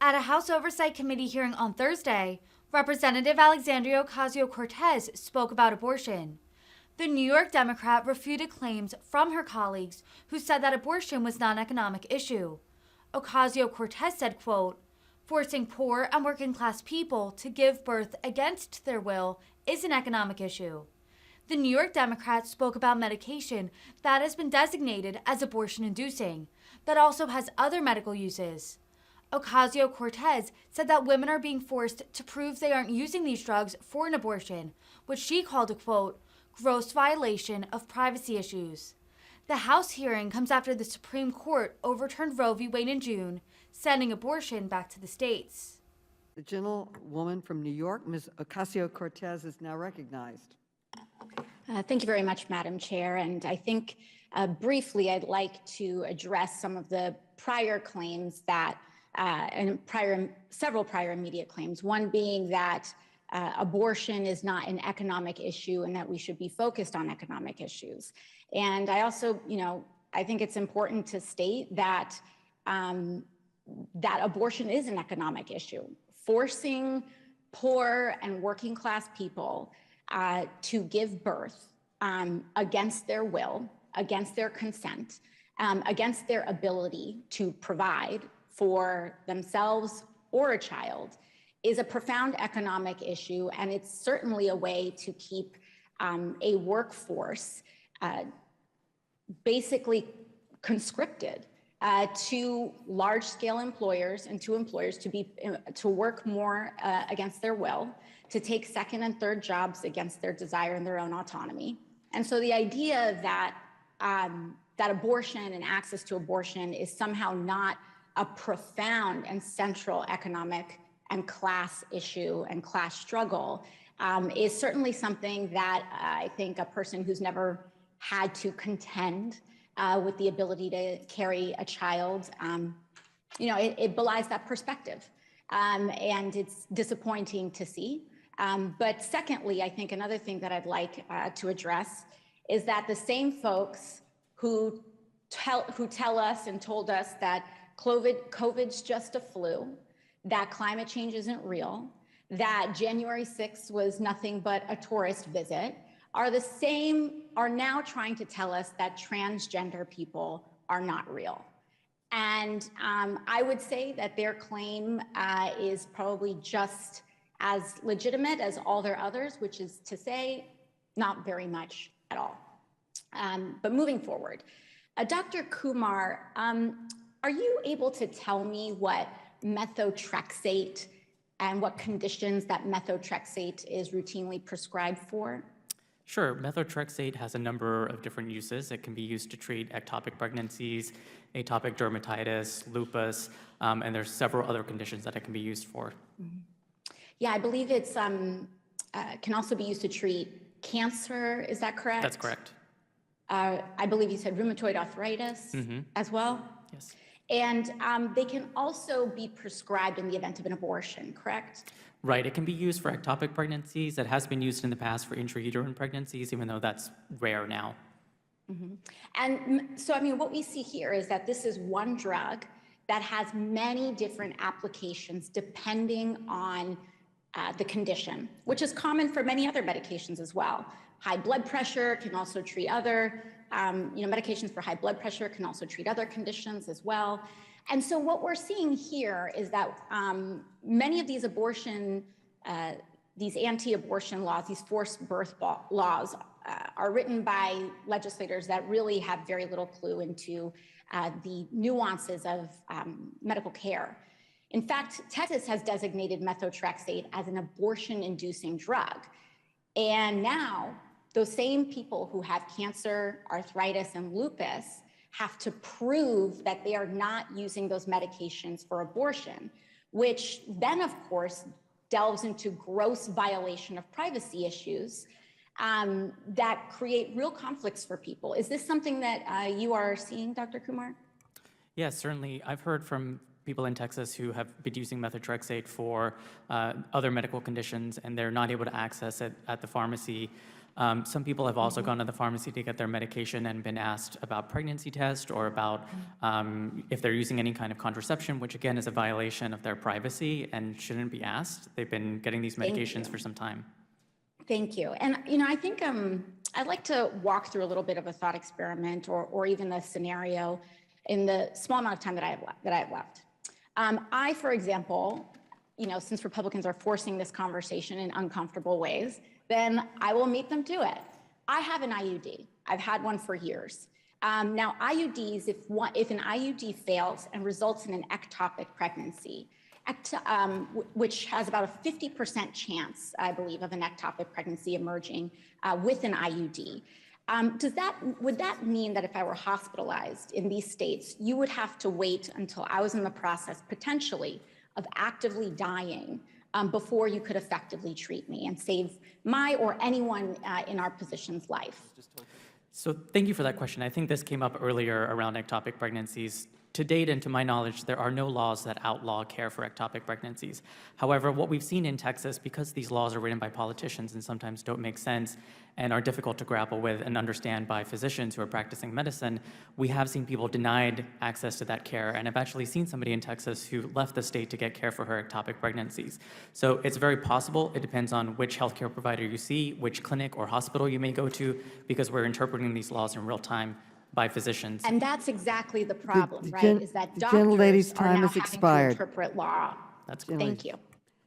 At a House Oversight Committee hearing on Thursday, Representative Alexandria Ocasio-Cortez spoke about abortion. The New York Democrat refuted claims from her colleagues who said that abortion was not an economic issue. Ocasio-Cortez said, quote, "Forcing poor and working class people to give birth against their will is an economic issue." The New York Democrat spoke about medication that has been designated as abortion-inducing, that also has other medical uses. Ocasio-Cortez said that women are being forced to prove they aren't using these drugs for an abortion, which she called a, quote, "gross violation of privacy issues." The House hearing comes after the Supreme Court overturned Roe v. Wade in June, sending abortion back to the states. The gentlewoman from New York, Ms. Ocasio-Cortez, is now recognized. Thank you very much, Madam Chair. And I think briefly, I'd like to address some of the prior claims that, several prior immediate claims, one being that abortion is not an economic issue and that we should be focused on economic issues. And I also, I think it's important to state that that abortion is an economic issue. Forcing poor and working class people to give birth against their will, against their consent, against their ability to provide for themselves or a child is a profound economic issue, and it's certainly a way to keep a workforce basically conscripted to large-scale employers and to employers to work more against their will, to take second and third jobs against their desire and their own autonomy. And so the idea that that abortion and access to abortion is somehow not a profound and central economic and class issue and class struggle is certainly something that I think a person who's never had to contend with the ability to carry a child, it belies that perspective. And it's disappointing to see. But secondly, I think another thing that I'd like to address is that the same folks who tell us and told us that COVID's just a flu, that climate change isn't real, that January 6th was nothing but a tourist visit, are now trying to tell us that transgender people are not real. And I would say that their claim is probably just as legitimate as all their others, which is to say, not very much at all. But moving forward, Dr. Kumar, are you able to tell me what methotrexate and what conditions that methotrexate is routinely prescribed for? Sure. Methotrexate has a number of different uses. It can be used to treat ectopic pregnancies, atopic dermatitis, lupus, and there's several other conditions that it can be used for. Mm-hmm. Yeah, I believe it's can also be used to treat cancer. Is that correct? That's correct. I believe you said rheumatoid arthritis as well? Yes. And they can also be prescribed in the event of an abortion, correct? Right. It can be used for ectopic pregnancies. It has been used in the past for intrauterine pregnancies, even though that's rare now. Mm-hmm. And so, what we see here is that this is one drug that has many different applications depending on the condition, which is common for many other medications as well. High blood pressure can also treat other, medications for high blood pressure can also treat other conditions as well. And so what we're seeing here is that many of these these anti-abortion laws, these forced birth laws are written by legislators that really have very little clue into the nuances of medical care. In fact, Texas has designated methotrexate as an abortion-inducing drug. And now those same people who have cancer, arthritis, and lupus have to prove that they are not using those medications for abortion, which then, of course, delves into gross violation of privacy issues that create real conflicts for people. Is this something that you are seeing, Dr. Kumar? Yes, certainly. I've heard from people in Texas who have been using methotrexate for other medical conditions, and they're not able to access it at the pharmacy. Some people have also gone to the pharmacy to get their medication and been asked about pregnancy test or about if they're using any kind of contraception, which again is a violation of their privacy and shouldn't be asked. They've been getting these medications for some time. Thank you. And, I think I'd like to walk through a little bit of a thought experiment or even a scenario in the small amount of time that I have left. I, for example, since Republicans are forcing this conversation in uncomfortable ways, then I will meet them to it. I have an IUD. I've had one for years. Now, IUDs, if an IUD fails and results in an ectopic pregnancy, which has about a 50% chance, I believe, of an ectopic pregnancy emerging with an IUD, would that mean that if I were hospitalized in these states, you would have to wait until I was in the process, potentially, of actively dying before you could effectively treat me and save my or anyone in our position's life? So thank you for that question. I think this came up earlier around ectopic pregnancies. To date, and to my knowledge, there are no laws that outlaw care for ectopic pregnancies. However, what we've seen in Texas, because these laws are written by politicians and sometimes don't make sense and are difficult to grapple with and understand by physicians who are practicing medicine, we have seen people denied access to that care. And I've actually seen somebody in Texas who left the state to get care for her ectopic pregnancies. So it's very possible. It depends on which healthcare provider you see, which clinic or hospital you may go to, because we're interpreting these laws in real time by physicians. And that's exactly the problem, right? Is that the gentlelady's doctors are time now has having to expired. interpret law. That's Thank you.